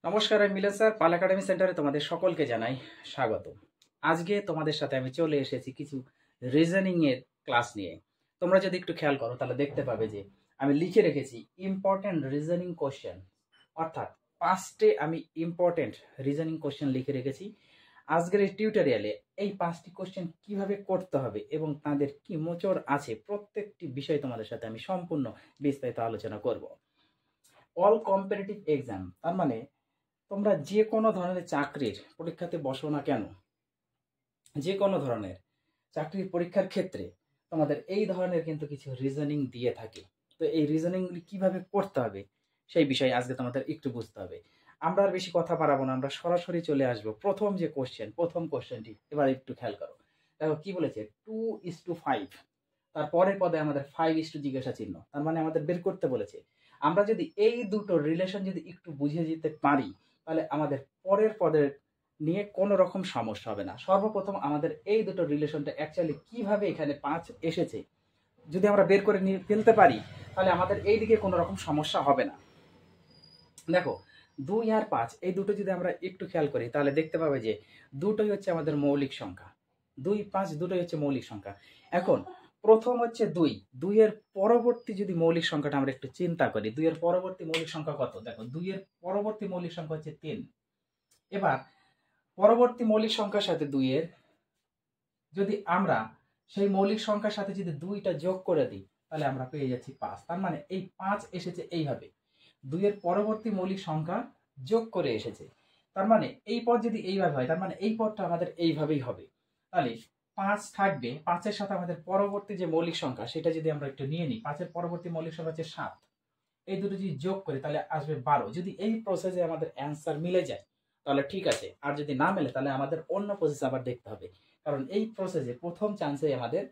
নমস্কার, আমি মিলন স্যার। পাল একাডেমি সেন্টারে তোমাদের সকলকে জানাই স্বাগত। আজকে তোমাদের সাথে আমি চলে এসেছি কিছু রিজনিং এর ক্লাস নিয়ে। তোমরা যদি একটু খেয়াল করো তাহলে দেখতে পাবে যে আমি লিখে রেখেছি ইম্পর্টেন্ট রিজনিং কোশ্চেন, অর্থাৎ পাঁচটে আমি ইম্পর্টেন্ট রিজনিং কোশ্চেন লিখে রেখেছি। আজকের এই টিউটোরিয়ালে এই পাঁচটি কোশ্চেন কিভাবে করতে হবে এবং তাদের কি মোচড় আছে প্রত্যেকটি বিষয় তোমাদের সাথে আমি সম্পূর্ণ বিস্তারিত আলোচনা করব। অল কম্পিটিটিভ এক্সাম, তার মানে তোমরা যে কোনো ধরনের চাকরির পরীক্ষাতে বসো না কেন, যে কোনো ধরনের চাকরির পরীক্ষার ক্ষেত্রে তোমাদের এই ধরনের কিন্তু কিছু রিজনিং দিয়ে থাকে। তো এই রিজনিংগুলি কিভাবে করতে হবে সেই বিষয়ে আজকে তোমাদের একটু বুঝতে হবে। আমরা আর বেশি কথা বাড়াবো না, আমরা সরাসরি চলে আসবো প্রথম যে কোশ্চেন, প্রথম কোশ্চেনটি এবার একটু খেয়াল করো। দেখো কি বলেছে, 2:5, তারপরের পদে আমাদের 5 জিজ্ঞাসা চিহ্ন, তার মানে আমাদের বের করতে বলেছে। আমরা যদি এই দুটো রিলেশন যদি একটু বুঝে যেতে পারি তাহলে আমাদের পরের পদের নিয়ে কোনো রকম সমস্যা হবে না। সর্বপ্রথম আমাদের এই দুটো রিলেশনটা অ্যাকচুয়ালি কিভাবে এখানে 5 এসেছে যদি আমরা বের করে নিয়ে ফেলতে পারি তাহলে আমাদের এই দিকে কোনো রকম সমস্যা হবে না। দেখো 2 আর 5 এই দুটো যদি আমরা একটু খেয়াল করি তাহলে দেখতে পাবে যে দুটোই হচ্ছে আমাদের মৌলিক সংখ্যা। 2, 5 দুটোই হচ্ছে মৌলিক সংখ্যা। এখন প্রথম হচ্ছে 2 এর পরবর্তী যদি মৌলিক সংখ্যাটা আমরা একটু চিন্তা করি, 2 এর পরবর্তী মৌলিক সংখ্যা কত? দেখো 2 এর পরবর্তী মৌলিক সংখ্যা হচ্ছে 3। এবার পরবর্তী মৌলিক সংখ্যার সাথে 2 এর যদি আমরা সেই মৌলিক সংখ্যার সাথে যদি 2টা যোগ করে দিই তাহলে আমরা পেয়ে যাচ্ছি 5। তার মানে এই 5 এসেছে এইভাবে, 2 এর পরবর্তী মৌলিক সংখ্যা যোগ করে এসেছে। তার মানে এই পদ যদি এইভাবে হয় তার মানে এই পদটা আমাদের এইভাবেই হবে। তাহলে 5 থাকবে, 5-এর সাথে আমাদের পরবর্তী যে মৌলিক সংখ্যা সেটা যদি আমরা একটু নিয়ে নিই, 5-এর পরবর্তী মৌলিক সংখ্যা হচ্ছে 7, এই দুটো যদি যোগ করি তাহলে আসবে 12। যদি এই প্রসেসে আমাদের অ্যান্সার মিলে যায় তাহলে ঠিক আছে, আর যদি না মেলে তাহলে আমাদের অন্য প্রসেস আবার দেখতে হবে। কারণ এই প্রসেসে প্রথম চান্সে আমাদের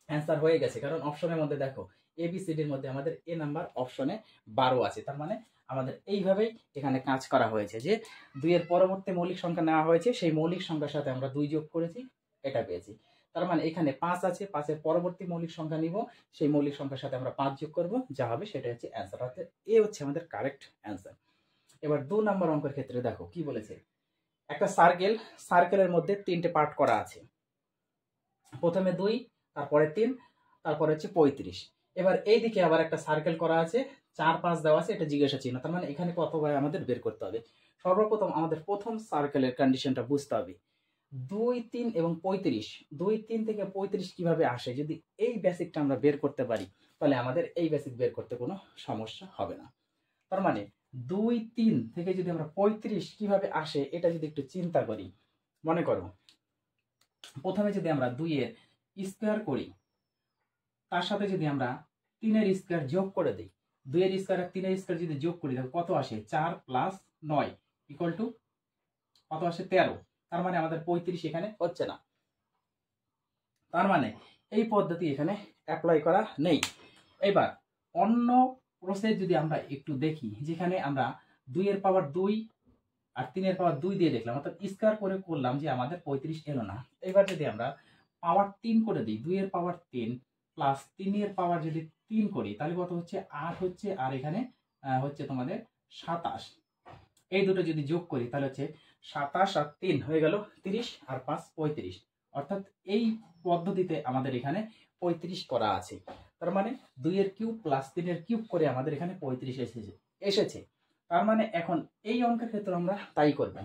অ্যান্সার হয়ে গেছে, কারণ অপশনের মধ্যে দেখো ABCDর মধ্যে আমাদের এ নাম্বার অপশনে 12 আছে। তার মানে আমাদের এইভাবেই এখানে কাজ করা হয়েছে যে 2 এর পরবর্তী মৌলিক সংখ্যা নেওয়া হয়েছে, সেই মৌলিক সংখ্যার সাথে আমরা 2 যোগ করেছি, এটা পেয়েছি। তার মানে এখানে 5 আছে, 5-এর পরবর্তী মৌলিক সংখ্যা নিব, সেই মৌলিক সংখ্যার সাথে আমরা 5 যোগ করব, যা হবে সেটা হচ্ছে অ্যান্সার। অর্থাৎ এ হচ্ছে আমাদের কারেক্ট অ্যান্সার। এবার 2 নম্বর অঙ্কের ক্ষেত্রে দেখো কি বলেছে, একটা সার্কেলের মধ্যে 3টে পার্ট করা আছে, প্রথমে 2, তারপরে 3, তারপরে হচ্ছে 35। এবার এইদিকে আবার একটা সার্কেল করা আছে, 4, 5 দেওয়া আছে, এটা জিজ্ঞাসা চিহ্ন। তার মানে এখানে কত ভাই আমাদের বের করতে হবে। সর্বপ্রথম আমাদের প্রথম সার্কেলের কন্ডিশনটা বুঝতে হবে। 2, 3 এবং 35, 2, 3 থেকে 35 কিভাবে আসে যদি এই বেসিকটা আমরা বের করতে পারি তাহলে আমাদের এই বেসিক বের করতে কোনো সমস্যা হবে না। তার মানে 2, 3 থেকে যদি আমরা 35 কিভাবে আসে এটা যদি একটু চিন্তা করি, মনে করো প্রথমে যদি আমরা 2 এর স্কোয়ার করি, তার সাথে যদি আমরা 3 এর স্কোয়ার যোগ করে দিই, 2 এর স্কোয়ার আর 3 এর স্কোয়ার যদি যোগ করি তাহলে কত আসে? 4 + 9 ইকুয়াল টু কত আসে? 13। তার মানে আমাদের 35 এখানে হচ্ছে না। তার মানে এই পদ্ধতি এখানে অ্যাপ্লাই করা নেই। এবার অন্য প্রসেস যদি আমরা একটু দেখি, যেখানে আমরা 2 এর পাওয়ার 2 আর 3 এর পাওয়ার 2 দিয়ে দেখলাম, অর্থাৎ স্কোয়ার করে করলাম যে আমাদের 35 এলো না। এবার যদি আমরা পাওয়ার 3 করে দিই, 2 এর পাওয়ার 3 প্লাস 3 এর পাওয়ার যদি 3 করি তাহলে কত হচ্ছে? 8 হচ্ছে, আর এখানে হচ্ছে তোমাদের 27। এই দুটো যদি যোগ করি তাহলে হচ্ছে 27 আর 3 হয়ে গেল 30, আর 5 35। অর্থাৎ এই পদ্ধতিতে আমাদের এখানে 35 করা আছে। তার মানে 2 এর কিউব প্লাস 3 এর কিউব করে আমাদের এখানে 35 এসেছে। তার মানে এখন এই অঙ্কের ক্ষেত্রে আমরা তাই করব।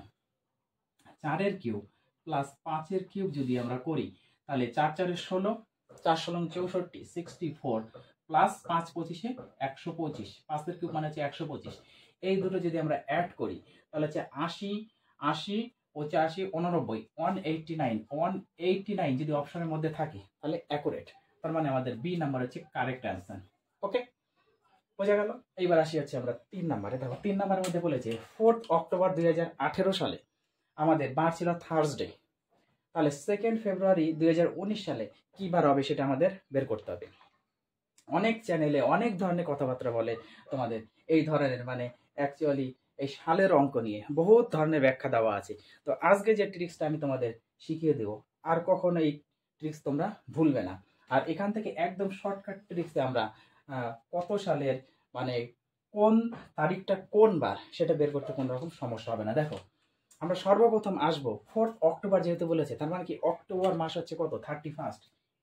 4 এর কিউব প্লাস 5 এর কিউব যদি আমরা করি তাহলে 4 4 16, 4 16 64, 64 প্লাস 5 25 125, 5 এর কিউব মানে হচ্ছে 125। এই দুটো যদি আমরা অ্যাড করি তাহলে হচ্ছে 80 80 85 89 189 189 যদি অপশনের মধ্যে থাকে তাহলে অ্যাকুরেট। তার মানে আমাদের বি নাম্বার হচ্ছে কারেক্ট অ্যান্সার। ওকে, বোঝা গেল। এইবার আসি হচ্ছে আমরা 3 নাম্বারে। দেখো 3 নাম্বারের মধ্যে বলেছে 4 অক্টোবর 2018 সালে আমাদের বার ছিল থার্সডে, তাহলে 2 ফেব্রুয়ারি 2019 সালে কি বার হবে সেটা আমাদের বের করতে হবে। অনেক চ্যানেলে অনেক ধরনের কথাবার্তা বলে তোমাদের এই ধরনের, মানে অ্যাকচুয়ালি এই সালের অঙ্ক নিয়ে বহুত ধরনের ব্যাখ্যা দেওয়া আছে। তো আজকে যে ট্রিক্সটা আমি তোমাদের শিখিয়ে দেবো আর কখনো এই ট্রিক্স তোমরা ভুলবে না। আর এখান থেকে একদম শর্টকাট ট্রিক্সে আমরা কত সালের মানে কোন তারিখটা কোন বার সেটা বের করতে কোনো রকম সমস্যা হবে না। দেখো আমরা সর্বপ্রথম আসবো 4 অক্টোবর যেহেতু বলেছে, তার মানে কি অক্টোবর মাস হচ্ছে কত 31,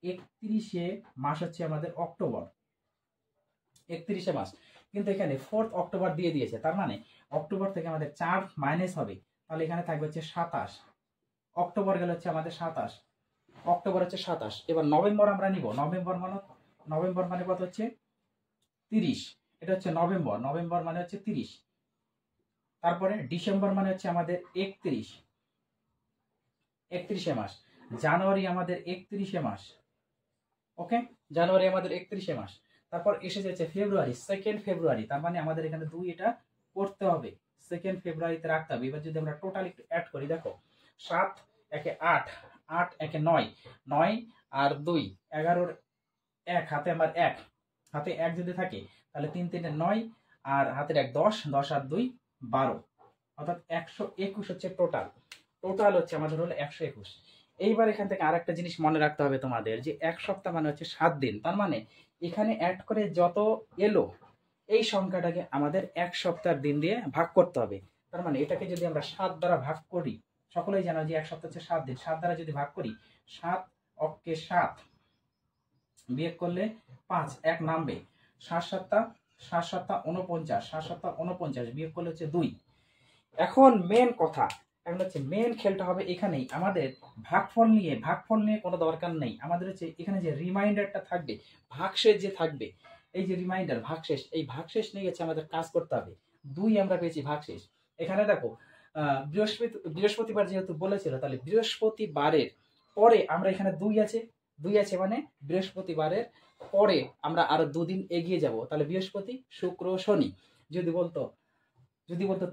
31শে মাস হচ্ছে আমাদের অক্টোবর, 31শে মাস। কিন্তু এখানে 4 অক্টোবর দিয়ে দিয়েছে, তার মানে অক্টোবর থেকে আমাদের 4 মাইনাস হবে, তাহলে এখানে থাকবে হচ্ছে 27। অক্টোবর গেলে হচ্ছে আমাদের 27, অক্টোবর হচ্ছে 27। এবার নভেম্বর আমরা নিব, নভেম্বর মানে কত হচ্ছে 30, এটা হচ্ছে নভেম্বর, নভেম্বর মানে হচ্ছে 30। তারপরে ডিসেম্বর মানে হচ্ছে আমাদের 31, 31শে মাস। জানুয়ারি আমাদের 31শে মাস, ওকে, জানুয়ারি আমাদের 31শে মাস। তারপর এসে যাচ্ছে ফেব্রুয়ারি, 2 ফেব্রুয়ারি, তার মানে আমাদের এখানে 2 এটা করতে হবে, 2 ফেব্রুয়ারিতে রাখতে হবে। এবার যদি আমরা টোটাল একটু অ্যাড করি, দেখো 7 একে 8, 8 একে 9, 9 আর 2 11, 1 হাতে আমার 1, হাতে 1 যদি থাকে তাহলে 3 3 9 আর হাতের 1 10, 10 আর 2 12, অর্থাৎ 121 হচ্ছে টোটাল। টোটাল হচ্ছে আমাদের হলো 121। এইবার এখান থেকে আর একটা জিনিস মনে রাখতে হবে তোমাদের, যে 1 সপ্তাহ মানে হচ্ছে 7 দিন, তার মানে এখানে অ্যাড করে যত এলো এই সংখ্যাটাকে আমাদের 1 সপ্তাহের দিন দিয়ে ভাগ করতে হবে। তার মানে এটাকে যদি আমরা 7 দ্বারা ভাগ করি, সকলেই জানো যে 1 সপ্তাহ হচ্ছে 7 দিন, 7 দ্বারা যদি ভাগ করি 7 অক্কে 7 বিয়োগ করলে 5 1 নামবে, 7 7 49, 7 7 49 বিয়োগ করলে হচ্ছে 2। এখন মেন কথা, এখন হচ্ছে মেন খেলটা হবে এখানেই, আমাদের ভাগফল নিয়ে কোনো দরকার নেই। আমাদের হচ্ছে এখানে যে রিমাইন্ডারটা থাকবে, ভাগশেষ যে থাকবে, এই যে রিমাইন্ডার ভাগশেষ, এই ভাগশেষ নিয়ে গেছে আমাদের কাজ করতে হবে। 2 আমরা পেয়েছি ভাগশেষ। এখানে দেখো বৃহস্পতিবার যেহেতু বলেছিল, তাহলে বৃহস্পতিবারের পরে আমরা এখানে 2 আছে, 2 আছে মানে বৃহস্পতিবারের পরে আমরা আরো 2 দিন এগিয়ে যাব, তাহলে বৃহস্পতি শুক্র শনি। যদি বলতো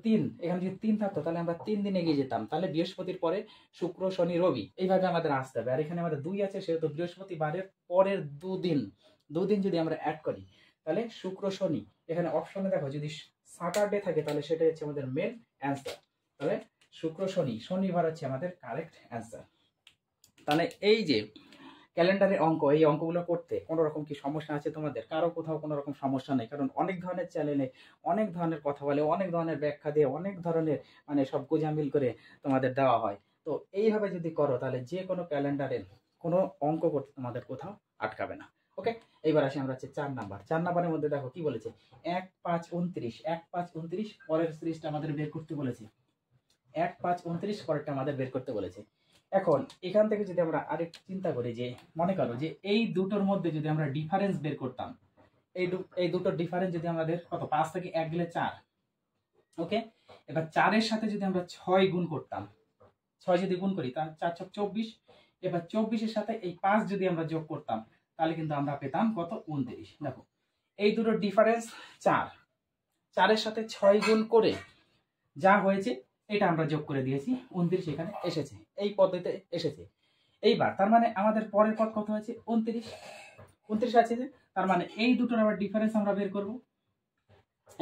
3, এখানে যদি 3 থাকতো তাহলে আমরা 3 দিন এগিয়ে যেতাম, তাহলে বৃহস্পতির পরে শুক্র শনি রবি, এইভাবে আমাদের আসতে হবে। আর এখানে আমাদের 2 আছে, সেহেতু বৃহস্পতিবারের পরের 2 দিন যদি আমরা অ্যাড করি তাহলে শুক্র শনি। এখানে অপশনে দেখো যদি স্যাটারডে থাকে তাহলে সেটা হচ্ছে আমাদের মেন অ্যান্সার, তাহলে শুক্র শনি, শনিবার হচ্ছে আমাদের কারেক্ট অ্যান্সার। তাহলে এই যে ক্যালেন্ডারের অঙ্ক, এই অঙ্কগুলো করতে কোনো রকম কি সমস্যা আছে তোমাদের? কারো কোথাও কোনো রকম সমস্যা নেই, কারণ অনেক ধরনের চ্যানেলে অনেক ধরনের কথা বলে, অনেক ধরনের ব্যাখ্যা দিয়ে, অনেক ধরনের মানে সব গোজামিল করে তোমাদের দেওয়া হয়। তো এইভাবে যদি করো তাহলে যে কোনো ক্যালেন্ডারের কোনো অঙ্ক করতে তোমাদের কোথাও আটকাবে না। ওকে, এইবার আসি আমরা হচ্ছে 4 নাম্বার। 4 নাম্বারের মধ্যে দেখো কি বলেছে, 1 5 29, 1 5 29 পরের সিরিজটা আমাদের বের করতে বলেছে, 1 5 29 পরেরটা আমাদের বের করতে বলেছে। এখন এখান থেকে যদি আমরা আরেকটু চিন্তা করি, যে মনে করো যে এই দুটোর মধ্যে যদি আমরা ডিফারেন্স বের করতাম, এই দুটোর ডিফারেন্স যদি আমাদের কত, 5 থেকে 1 গেলে 4, ওকে। এবার 4 এর সাথে যদি আমরা 6 গুণ করতাম, 6 যদি গুণ করি তাহলে 4 6 24। এবার 24 এর সাথে এই 5 যদি আমরা যোগ করতাম তাহলে কিন্তু আমরা পেতাম কত, 29। দেখো এই দুটোর ডিফারেন্স 4, 4 এর সাথে 6 গুণ করে যা হয়েছে এটা আমরা যোগ করে দিয়েছি, 29 এখানে এসেছে, এই পদ্ধতিতে এসেছে। এইবার তার মানে আমাদের পরের পদ কত হয়েছে, 29 আছে, যে তার মানে এই দুটোর আবার ডিফারেন্স আমরা বের করব।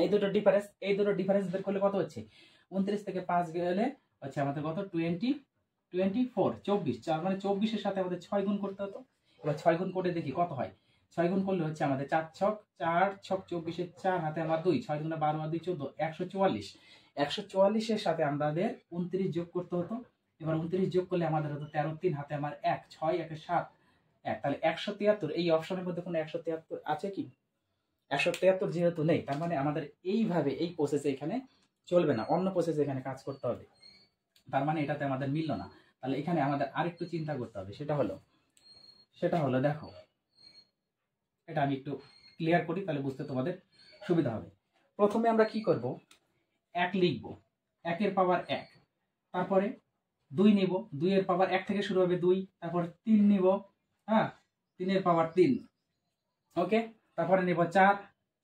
এই দুটোর ডিফারেন্স বের করলে কত হচ্ছে, 29 থেকে 5 গেলে হচ্ছে আমাদের কত, 24, 24, তার মানে 24 এর সাথে আমাদের 6 গুণ করতে হতো। এবার 6 গুণ করে দেখি কত হয়, 6 গুণ করলে হচ্ছে আমাদের 4 ছক 24 এর 4 হাতে আমার 2, 6 গুণে 12 আর 2 14, 144। 144 এর সাথে আমাদের 29 যোগ করতে হতো। এবার 29 যোগ করলে আমাদের হতো 13, 3 হাতে আমার 1, 6 1 7 1, তাহলে 173। এই অপশনের মধ্যে কোনো 173 আছে কি? 173 যেহেতু নেই, তার মানে আমাদের এইভাবে এই প্রসেসে এখানে চলবে না, অন্য প্রসেসে এখানে কাজ করতে হবে। তার মানে এটাতে আমাদের মিলল না, তাহলে এখানে আমাদের আরেকটু চিন্তা করতে হবে। সেটা হলো দেখো, এটা আমি একটু ক্লিয়ার করি তাহলে বুঝতে তোমাদের সুবিধা হবে। প্রথমে আমরা কি করব, 1 লিখব, 1 এর পাওয়ার 1, তারপরে 2 নিব, 2 এর পাওয়ার 1 থেকে শুরু হবে 2, তারপরে 3 নিব, হ্যাঁ 3 এর পাওয়ার 3, ওকে। তারপরে নিব 4,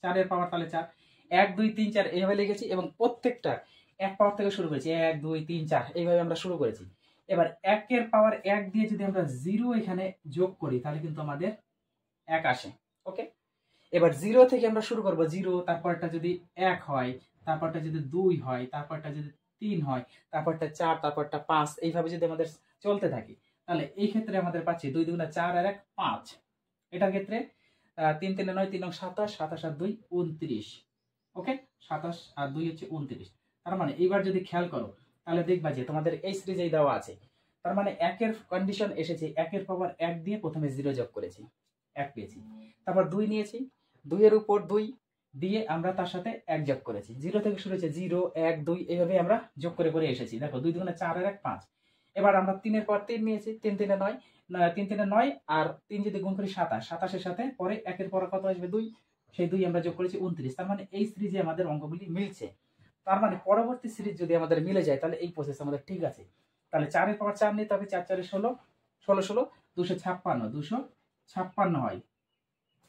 4 এর পাওয়ার তাহলে 4, 1 2 3 4 এইভাবে লিখেছি, এবং প্রত্যেকটা 1 পাওয়ার থেকে শুরু করেছি, 1 2 3 4 এইভাবে আমরা শুরু করেছি। এবার 1 এর পাওয়ার 1 দিয়ে যদি আমরা 0 এখানে যোগ করি তাহলে কিন্তু আমাদের 1 আসে, ওকে। এবার 0 থেকে আমরা শুরু করব, 0, তারপরটা যদি 1 হয়, তারপরটা যদি 2 হয়, তারপরটা যদি 3 হয়, তারপরটা 4, তারপরটা 5, এইভাবে যদি আমাদের চলতে থাকে তাহলে এই ক্ষেত্রে আমাদের পাচ্ছি 2 2 4 আর 1 5। এটার ক্ষেত্রে 3 3 9 3 27, 27 আর 2 29, ওকে, 27 আর 2 হচ্ছে 29। তার মানে এইবার যদি খেয়াল করো তাহলে দেখবা যে তোমাদের এই সিরিজেই দেওয়া আছে। তার মানে একের কন্ডিশন এসেছে, একের পাওয়ার 1 দিয়ে প্রথমে 0 যোগ করেছি, 1 পেয়েছি। তারপর 2 নিয়েছি, 2 এর উপর 2 দিয়ে আমরা তার সাথে 1 যোগ করেছি। 0 থেকে শুরু হয়েছে 0 1 2, এইভাবে আমরা যোগ করে করে এসেছি। দেখো 2 2 4 আর 1 5। এবার আমরা 3 এর পর 3 নিয়েছি, 3 3 9, 3 3 9 আর 3 যদি গুণ করি 27, 27 এর সাথে পরে একের পর কত আসবে 2, সেই 2 আমরা যোগ করেছি 29। তার মানে এই সিরিজে আমাদের অঙ্কগুলি মিলছে। তার মানে পরবর্তী সিরিজ যদি আমাদের মিলে যায় তাহলে এই প্রসেস আমাদের ঠিক আছে। তাহলে 4 এর পাওয়ার 4 নিতে হবে, 4 4 16, 16 16 256, 256 হয়।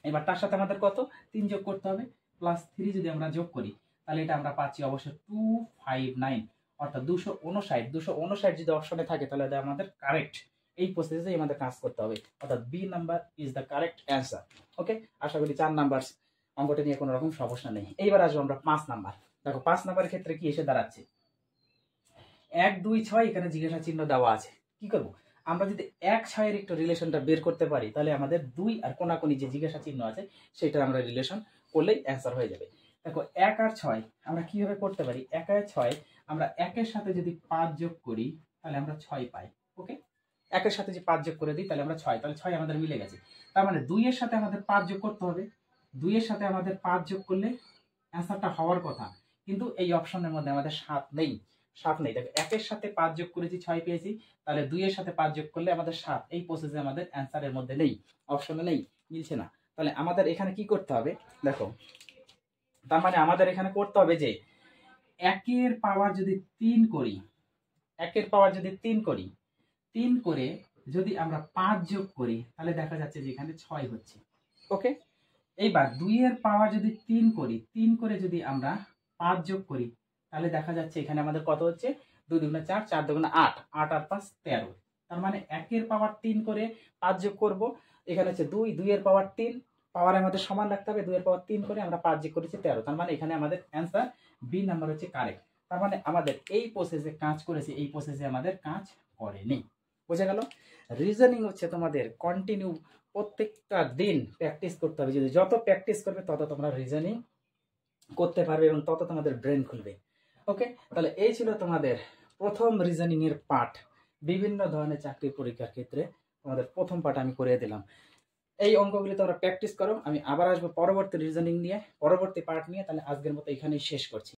এবার তার সাথে আমাদের কত 3 যোগ করতে হবে, প্লাস 3 যদি আমরা যোগ করি তাহলে এটা আমরা পাচ্ছি অবশ্য 259, অর্থাৎ 259। 259 যদি অপশনে থাকে তাহলে এটা আমাদের কারেক্ট। এই প্রসেসে আমাদের কাজ করতে হবে, অর্থাৎ B number is the correct answer. Okay, আশা করি 4 নাম্বার অঙ্কটা নিয়ে কোনো রকম সমস্যা নেই। এইবার আসবো আমরা 5 নাম্বার। দেখো 5 নাম্বারের ক্ষেত্রে কি এসে দাঁড়াচ্ছে, 1 2 6 এখানে জিজ্ঞাসা চিহ্ন দেওয়া আছে। কি করব, আমরা যদি 1 6 এর একটু রিলেশনটা বের করতে পারি তাহলে আমাদের 2 আর কোনাকুনি যে জিজ্ঞাসা চিহ্ন আছে সেটা আমরা রিলেশন করলেই অ্যান্সার হয়ে যাবে। দেখো 1 আর 6 আমরা কিভাবে করতে পারি, 1 আর 6 আমরা 1 এর সাথে যদি 5 যোগ করি তাহলে আমরা 6 পাই। ওকে, 1 এর সাথে যে 5 যোগ করে দিই তাহলে আমরা 6, তাহলে 6 আমাদের মিলে গেছে। তার মানে 2 এর সাথে আমাদের 5 যোগ করতে হবে, 2 এর সাথে আমাদের 5 যোগ করলে অ্যান্সারটা হওয়ার কথা, কিন্তু এই অপশনের মধ্যে আমাদের 7 নেই। 7 নেই, দেখো 1 এর সাথে 5 যোগ করেছি 6 পেয়েছি, তাহলে 2 এর সাথে 5 যোগ করলে আমাদের 7। এই প্রসেসে আমাদের অ্যান্সারের মধ্যে নেই, অপশনে নেই, মিলছে না। তাহলে আমাদের এখানে কি করতে হবে দেখো, তার মানে আমাদের এখানে করতে হবে যে 1 এর পাওয়ার যদি 3 করি, 1 এর পাওয়ার যদি 3 করি, 3 করে যদি আমরা 5 যোগ করি তাহলে দেখা যাচ্ছে যে এখানে 6 হচ্ছে। ওকে, এইবার 2 এর পাওয়ার যদি 3 করি, 3 করে যদি আমরা 5 যোগ করি তাহলে দেখা যাচ্ছে এখানে আমাদের কত হচ্ছে, 2 2 4, 4 2 8, 8 আর 5 13। তার মানে 1 এর পাওয়ার 3 করে 5 যোগ করব, এখানে হচ্ছে 2, 2 এর পাওয়ার 3, পাওয়ার আমাদের সমান রাখতে হবে, 2 এর পাওয়ার 3 করে আমরা 5 যোগ করেছি 13। তার মানে এখানে আমাদের অ্যান্সার বি নাম্বার হচ্ছে কারেক্ট। তার মানে আমাদের এই প্রসেসে কাজ করেছে, এই প্রসেসে আমাদের কাজ করেনি। বোঝা গেল? রিজনিং হচ্ছে তোমাদের কন্টিনিউ প্রত্যেকটা দিন প্র্যাকটিস করতে হবে। যদি যত প্র্যাকটিস করবে তত তোমরা রিজনিং করতে পারবে এবং তত তোমাদের ব্রেন খুলবে। ওকে, তাহলে এই ছিল তোমাদের প্রথম রিজনিং এর পার্ট। বিভিন্ন ধরনের চাকরি পরীক্ষার ক্ষেত্রে তোমাদের প্রথম পার্ট আমি করে দিলাম। এই অঙ্কগুলি তোমরা প্র্যাকটিস করো। আমি আবার আসবো পরবর্তী রিজনিং নিয়ে, পরবর্তী পার্ট নিয়ে। তাহলে আজকের মতো এখানেই শেষ করছি।